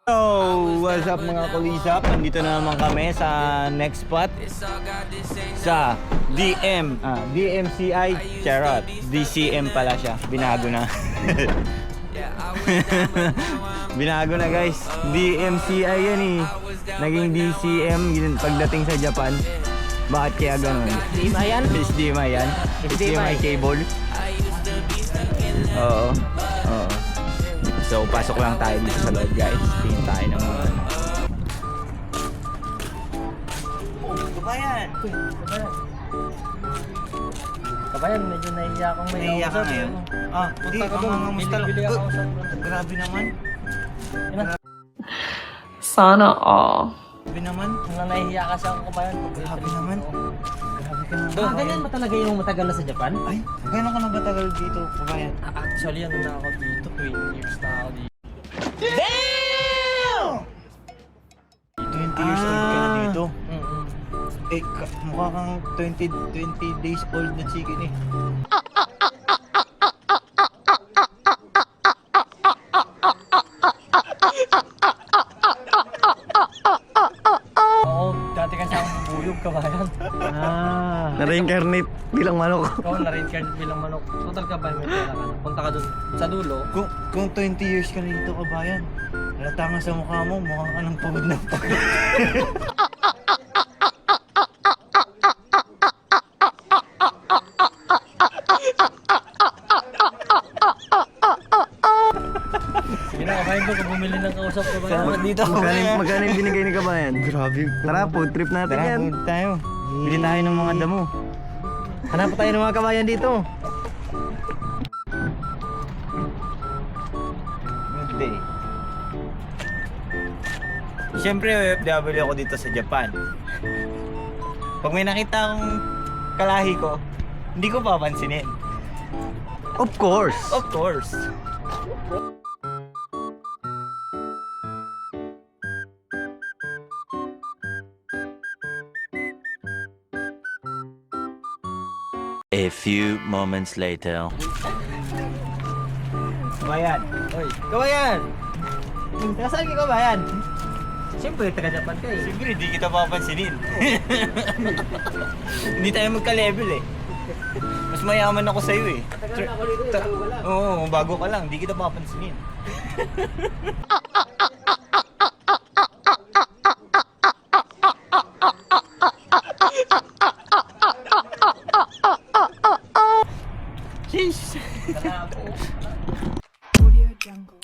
So, what's up mga kulisap? Nandito na naman kami sa next spot sa DMCI Charot. DCM pala siya. Binago na. Binago na guys. DMCI yan eh. Naging DCM pagdating sa Japan. Bakit kaya ganun? HDMI yan? HDMI yan? HDMI cable? Oo. Oo. So, pasok lang tayo dito sa loob guys. Tingin tayo ng mga ano. Kabayan! Kabayan, medyo nahiya akong may Nahiya ka kausap, ngayon? ano. Ah, Punta di, ka doon, mga musta lang. bili-bili ako sa... Grabe naman. Sana all. Grabe naman. Nang nahihiya kasi ako kabayan. Grabe naman. Grabe ka naman. Ganyan ba talaga yung matagal na sa Japan? Ay, gano'n ka na ba tagal dito, kabayan? Actually, ano na ako dito, 20 years na ako dito. 20 years old ka na dito. Mm-mm. Eh, mukha kang 20 days old na chicken eh. Oo, dati kasi ako bubuyog kabayan. Na-reincarnate bilang manok. Ikaw na-reincarnate bilang manok. Total kabayan, may pera ka na. Punta ka dun sa dulo. Kung 20 years ka na dito, kabayan, halata nga sa mukha mo, mukha ka ng pagod na pagod. Sige na kabayan doon, kung bumili ng kausap kabayan. Dito, Magkano yung binigay ni Kabayan? Grabe. Tara, food trip natin Tara, yan. food tayo. Bili tayo ng mga damo. Hanap tayo ng mga kabayan dito. Good day. Siyempre, OFW ako dito sa Japan. Pag may nakita akong kalahi ko, hindi ko papansinin. Of course. Of course. A few moments later. Kabayan. Oy, Kabayan! saan ka kabayan? Siyempre, taga-Japan ka eh. Siyempre, hindi kita papansinin. Hindi tayo magka-level eh. Mas mayaman ako sa'yo eh. Tagal na ako dito, bago ka lang. Oo, bago ka lang. Hindi kita papansinin. Sheesh! Tara po. Audio Jungle.